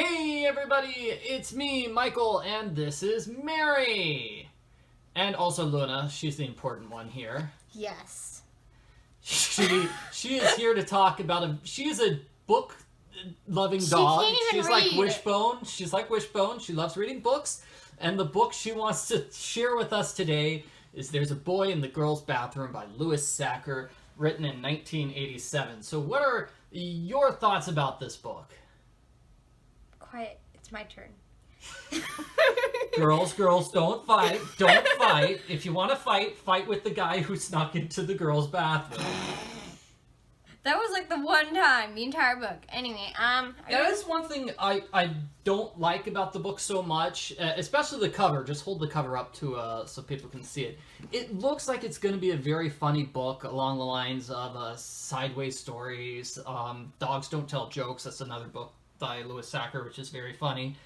Hey everybody, it's me, Michael, and this is Mary! And also Luna, she's the important one here. Yes. She is here to talk about she is a book-loving dog. Can't even She's read. like Wishbone. She's like Wishbone. She loves reading books. And the book she wants to share with us today is There's a Boy in the Girl's Bathroom by Louis Sachar, written in 1987. So what are your thoughts about this book? Quiet. It's my turn. Girls, don't fight. Don't fight. If you want to fight with the guy who snuck into the girl's bathroom. That was like the one time, the entire book. Anyway, That is one thing I don't like about the book so much, especially the cover. Just hold the cover up to so people can see it. It looks like it's going to be a very funny book along the lines of sideways stories. Dogs Don't Tell Jokes. That's another book by Louis Sachar, which is very funny.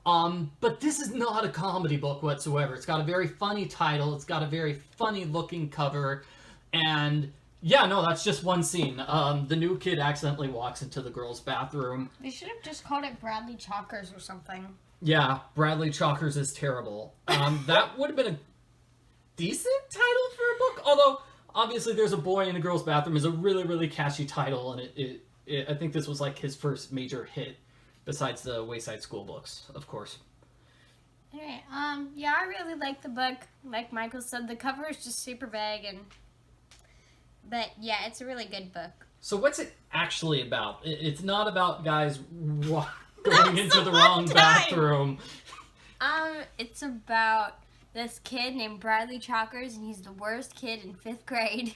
But this is not a comedy book whatsoever. It's got a very funny title. It's got a very funny looking cover, and yeah, no, that's just one scene. The new kid accidentally walks into the girl's bathroom. They should have just called it Bradley Chalkers or something. Yeah, Bradley Chalkers is terrible. That would have been a decent title for a book, although obviously There's a Boy in a Girl's Bathroom is a really, really catchy title, and I think this was like his first major hit, besides the Wayside School books, of course. Anyway, yeah, I really like the book. Like Michael said, the cover is just super vague, but yeah, it's a really good book. So what's it actually about? It's not about guys going into the wrong bathroom. It's about this kid named Bradley Chalkers, and he's the worst kid in 5th grade.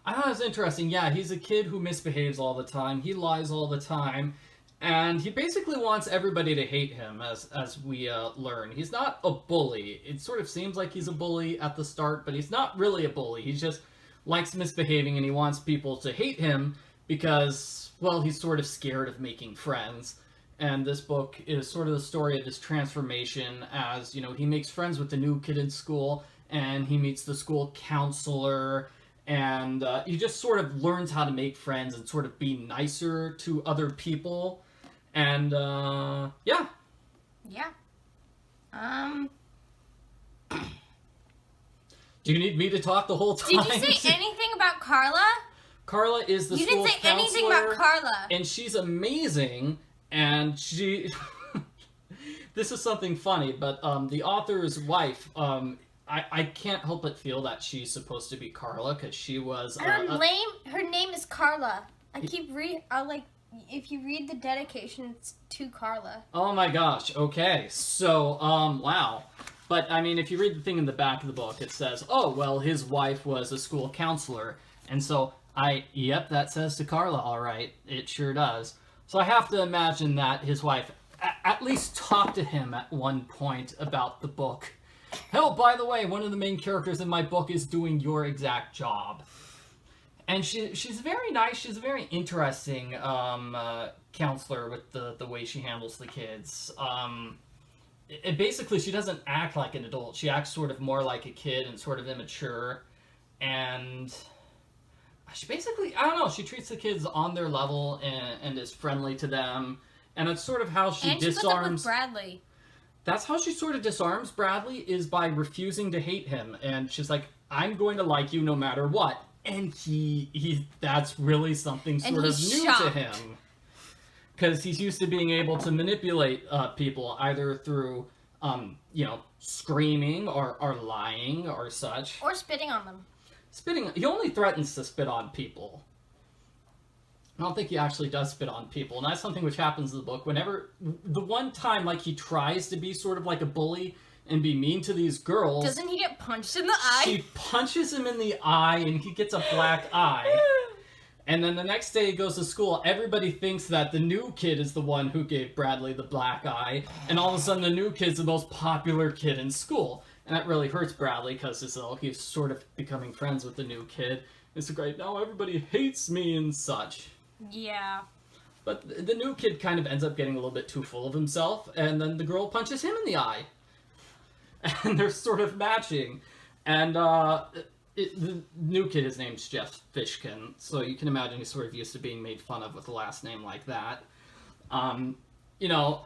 I thought it was interesting. Yeah, he's a kid who misbehaves all the time. He lies all the time. And he basically wants everybody to hate him, as we learn. He's not a bully. It sort of seems like he's a bully at the start, but he's not really a bully. He just likes misbehaving, and he wants people to hate him because, well, he's sort of scared of making friends. And this book is sort of the story of his transformation as, you know, he makes friends with the new kid in school, and he meets the school counselor, and he just sort of learns how to make friends and sort of be nicer to other people. And, yeah. Yeah. Do you need me to talk the whole time? Did you say anything about Carla? Carla is the school counselor. You didn't say anything about Carla. And she's amazing, and she... This is something funny, but the author's wife, I can't help but feel that she's supposed to be Carla, because she was... Her name is Carla. If you read the dedication, it's to Carla. Oh my gosh, okay. So, wow. But, I mean, if you read the thing in the back of the book, it says, oh, well, his wife was a school counselor. And so, yep, that says to Carla, all right. It sure does. So I have to imagine that his wife at least talked to him at one point about the book. Oh, by the way, one of the main characters in my book is doing your exact job. And she's very nice. She's a very interesting counselor with the way she handles the kids. Basically, she doesn't act like an adult. She acts sort of more like a kid and sort of immature. And she basically, I don't know, she treats the kids on their level and is friendly to them. And it's sort of how she disarms... puts up with Bradley. That's how she sort of disarms Bradley, is by refusing to hate him. And she's like, I'm going to like you no matter what. And that's really something sort of new to him. Because he's used to being able to manipulate people, either through, you know, screaming or lying or such. Or spitting on them. He only threatens to spit on people. I don't think he actually does spit on people. And that's something which happens in the book. The one time, like, he tries to be sort of like a bully and be mean to these girls. Doesn't he get punched in the eye? She punches him in the eye, and he gets a black eye. And then the next day he goes to school. Everybody thinks that the new kid is the one who gave Bradley the black eye. And all of a sudden the new kid's the most popular kid in school. And that really hurts Bradley, because he's sort of becoming friends with the new kid. It's great, now everybody hates me and such. Yeah. But the new kid kind of ends up getting a little bit too full of himself, and then the girl punches him in the eye. And they're sort of matching. And the new kid, his name's Jeff Fishkin, so you can imagine he's sort of used to being made fun of with a last name like that. You know,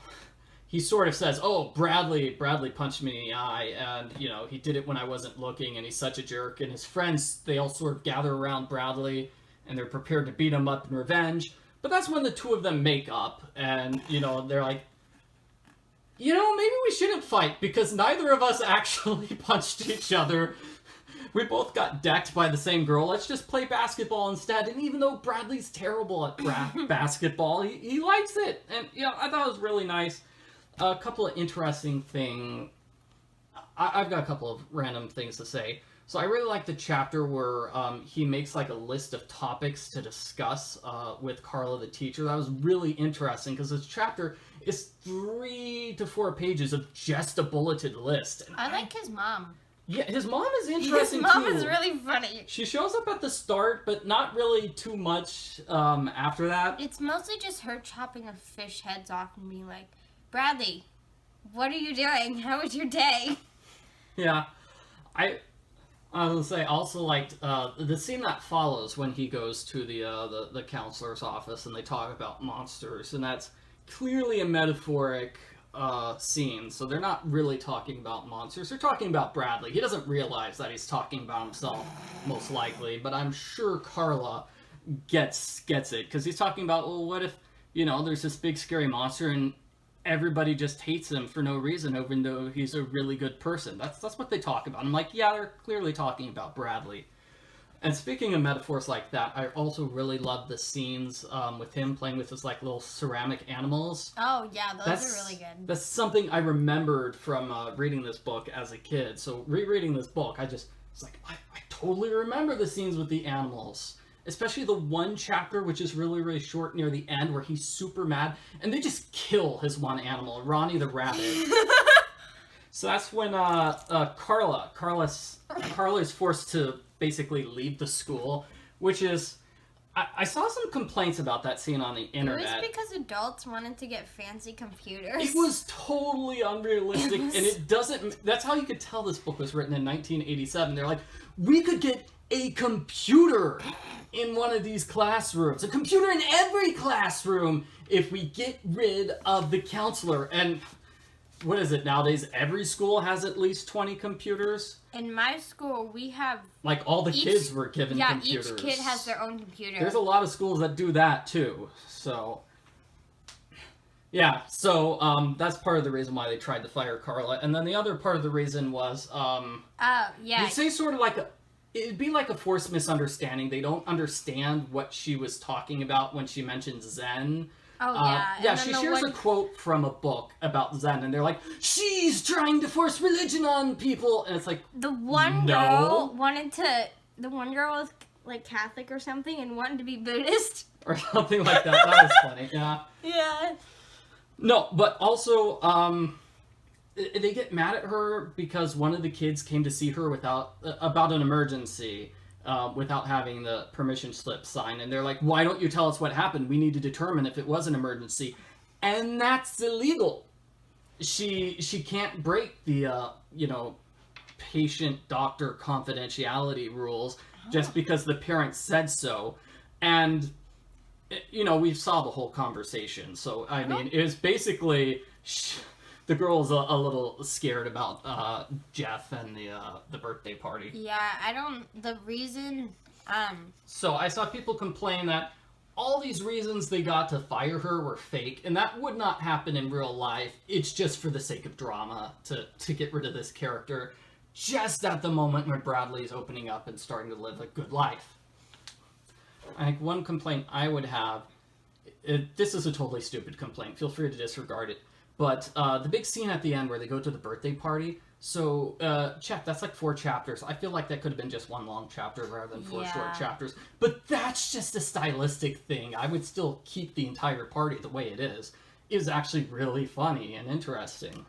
he sort of says, "Oh, Bradley punched me in the eye, and he did it when I wasn't looking, and he's such a jerk." And his friends, they all sort of gather around Bradley, and they're prepared to beat him up in revenge. But that's when the two of them make up, and they're like, maybe we shouldn't fight because neither of us actually punched each other. We both got decked by the same girl. Let's just play basketball instead. And even though Bradley's terrible at basketball, he likes it. And, I thought it was really nice. A couple of interesting things. I've got a couple of random things to say. So I really like the chapter where he makes like a list of topics to discuss with Carla, the teacher. That was really interesting because this chapter is 3 to 4 pages of just a bulleted list. And I like his mom. Yeah, his mom is interesting too. His mom is really funny. She shows up at the start, but not really too much after that. It's mostly just her chopping a fish heads off and being like, Bradley, what are you doing? How was your day? Yeah. I was gonna say, also liked the scene that follows when he goes to the counselor's office and they talk about monsters, and that's clearly a metaphoric scene, so they're not really talking about monsters. They're talking about Bradley. He doesn't realize that he's talking about himself, most likely, but I'm sure Carla gets it, because he's talking about, well, what if, there's this big scary monster and everybody just hates him for no reason, even though he's a really good person. That's what they talk about. I'm like, yeah, they're clearly talking about Bradley. And speaking of metaphors like that, I also really love the scenes with him playing with his like little ceramic animals. Oh yeah, those are really good. That's something I remembered from reading this book as a kid. So rereading this book, it's like, I totally remember the scenes with the animals. Especially the one chapter, which is really, really short near the end, where he's super mad, and they just kill his one animal, Ronnie the rabbit. So that's when Carla is forced to basically leave the school, which is, I saw some complaints about that scene on the internet. It was because adults wanted to get fancy computers. It was totally unrealistic, and it doesn't, that's how you could tell this book was written in 1987. They're like, we could get a computer in one of these classrooms. A computer in every classroom if we get rid of the counselor. And what is it nowadays? Every school has at least 20 computers. In my school, we have... Like, all the kids were given computers. Yeah, each kid has their own computer. There's a lot of schools that do that, too. So... yeah, so that's part of the reason why they tried to fire Carla. And then the other part of the reason was... yeah. You say sort of like it'd be like a forced misunderstanding. They don't understand what she was talking about when she mentioned Zen. Oh, yeah. Yeah, she shares a quote from a book about Zen, and they're like, she's trying to force religion on people! And it's like, the one girl was, like, Catholic or something and wanted to be Buddhist. Or something like that. That was funny, yeah. Yeah. No, but also, they get mad at her because one of the kids came to see her about an emergency without having the permission slip signed. And they're like, why don't you tell us what happened? We need to determine if it was an emergency. And that's illegal. She can't break the, patient-doctor confidentiality rules just because the parents said so. And, we saw the whole conversation. So, I mean, it was basically... the girl's a little scared about Jeff and the birthday party. Yeah, the reason, So I saw people complain that all these reasons they got to fire her were fake, and that would not happen in real life. It's just for the sake of drama to get rid of this character, just at the moment when Bradley is opening up and starting to live a good life. I think one complaint I would have, this is a totally stupid complaint, feel free to disregard it, but the big scene at the end where they go to the birthday party, so check, that's like 4 chapters. I feel like that could have been just one long chapter rather than 4 short chapters. But that's just a stylistic thing. I would still keep the entire party the way it is. It was actually really funny and interesting.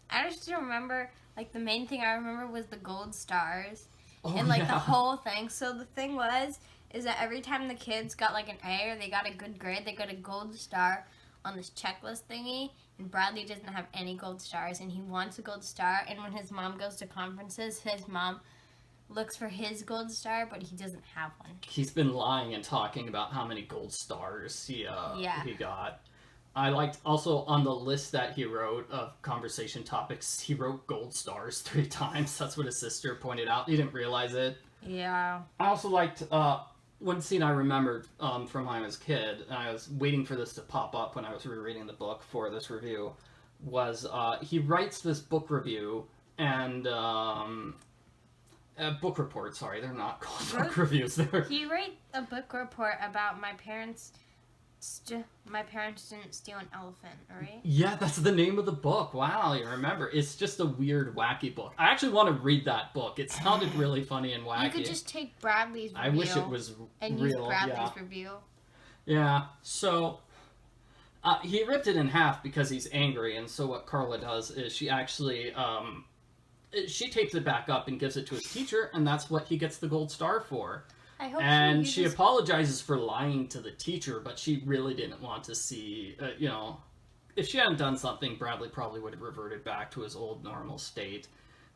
I just remember, like, the main thing I remember was the gold stars. Oh, and, like, yeah. the whole thing. So the thing is that every time the kids got, like, an A or they got a good grade, they got a gold star on this checklist thingy. And Bradley doesn't have any gold stars, and he wants a gold star. And when his mom goes to conferences, his mom looks for his gold star, but he doesn't have one. He's been lying and talking about how many gold stars he got. I liked also on the list that he wrote of conversation topics, he wrote gold stars 3 times. That's what his sister pointed out. He didn't realize it. Yeah. I also liked one scene I remembered from when I was a kid, and I was waiting for this to pop up when I was rereading the book for this review, was he writes this book review and book report. Sorry, they're not called book reviews. He wrote a book report about my parents. My parents didn't steal an elephant, right? Yeah, that's the name of the book. Wow, you remember. It's just a weird, wacky book. I actually want to read that book. It sounded really funny and wacky. You could just take Bradley's review. I wish it was and real. use Bradley's review. Yeah, so he ripped it in half because he's angry, and so what Carla does is she actually she tapes it back up and gives it to his teacher, and that's what he gets the gold star for. I hope and she apologizes for lying to the teacher, but she really didn't want to see, if she hadn't done something, Bradley probably would have reverted back to his old normal state.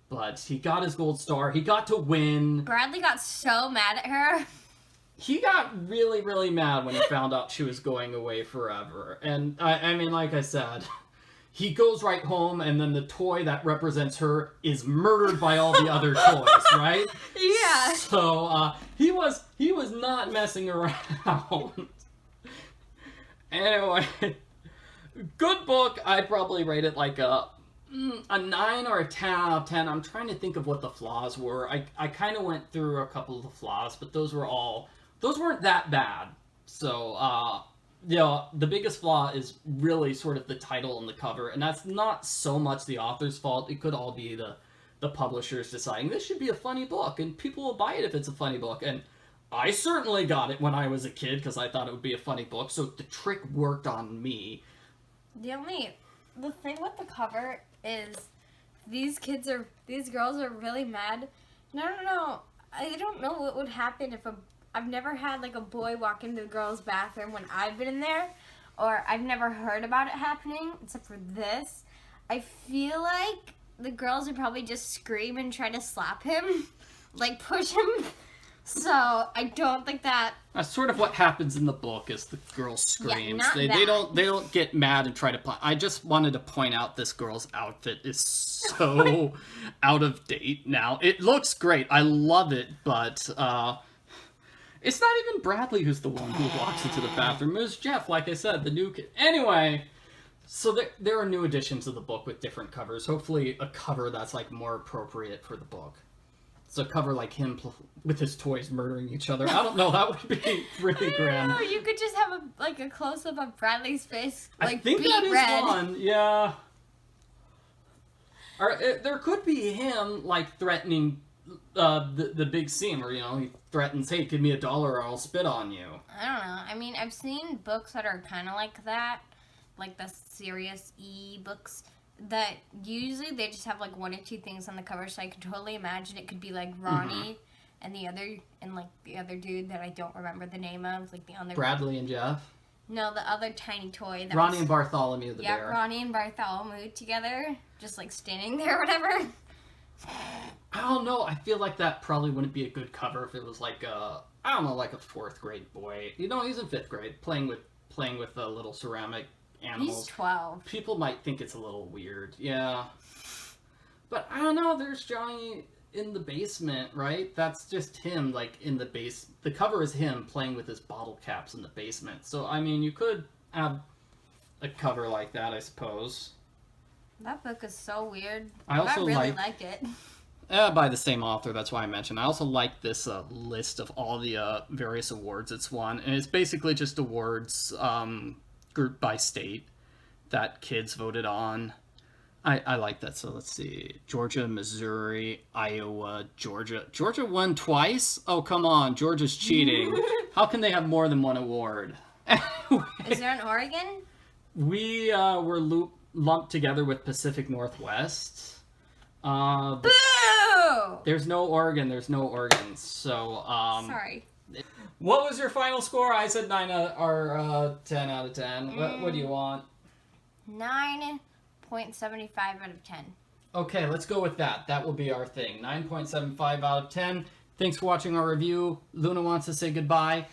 But he got his gold star. He got to win. Bradley got so mad at her. He got really, really mad when he found out she was going away forever. And, I mean, like I said, he goes right home, and then the toy that represents her is murdered by all the other toys, right? Yeah. So, he was not messing around. Anyway, good book. I'd probably rate it like a 9 or a 10 out of 10. I'm trying to think of what the flaws were. I kind of went through a couple of the flaws, but those weren't that bad. So, the biggest flaw is really sort of the title and the cover, and that's not so much the author's fault. It could all be the publishers deciding this should be a funny book, and people will buy it if it's a funny book. And I certainly got it when I was a kid because I thought it would be a funny book, so the trick worked on me. The thing with the cover is these girls are really mad. And I don't know what would happen if I've never had like a boy walk into the girls' bathroom when I've been in there, or I've never heard about it happening except for this. I feel like the girls would probably just scream and try to slap him, like push him. So I don't think that. That's sort of what happens in the book is the girl screams. Yeah, they don't get mad and try to. I just wanted to point out this girl's outfit is so out of date now. It looks great. I love it, but it's not even Bradley who's the one who walks into the bathroom. It was Jeff, like I said, the new kid. Anyway, so there are new additions to the book with different covers. Hopefully a cover that's like more appropriate for the book. So a cover like him with his toys murdering each other. I don't know, that would be really grand. No, you could just have a close-up of Bradley's face, like I think beet that is red. one, yeah. Or there could be him like threatening the big scene where, he threatens, hey, give me $1 or I'll spit on you. I don't know. I mean, I've seen books that are kind of like that, like the Serious E books, that usually they just have like 1 or 2 things on the cover, so I could totally imagine it could be like Ronnie and the other dude that I don't remember the name of, like the other Bradley and Jeff? No, the other tiny toy. Ronnie and Bartholomew the bear. Yeah, Ronnie and Bartholomew together, just like standing there or whatever. I don't know. I feel like that probably wouldn't be a good cover if it was like like a 4th grade boy. He's in 5th grade playing with little ceramic animals. He's 12. People might think it's a little weird. Yeah. But I don't know. There's Johnny in the basement, right? That's just him, like, in the base. The cover is him playing with his bottle caps in the basement. So, I mean, you could have a cover like that, I suppose. That book is so weird. I really like it. By the same author, that's why I mentioned. I also like this list of all the various awards it's won. And it's basically just awards grouped by state that kids voted on. I like that. So let's see. Georgia, Missouri, Iowa, Georgia. Georgia won twice? Oh, come on. Georgia's cheating. How can they have more than one award? Is there an Oregon? We were lumped together with Pacific Northwest. Boo! There's no Oregon. So, sorry. What was your final score? I said 10 out of 10. What do you want? 9.75 out of 10. Okay, let's go with that. That will be our thing. 9.75 out of 10. Thanks for watching our review. Luna wants to say goodbye.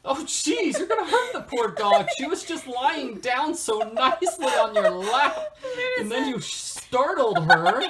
Oh, jeez, you're gonna hurt the poor dog. She was just lying down so nicely on your lap, and then you startled her.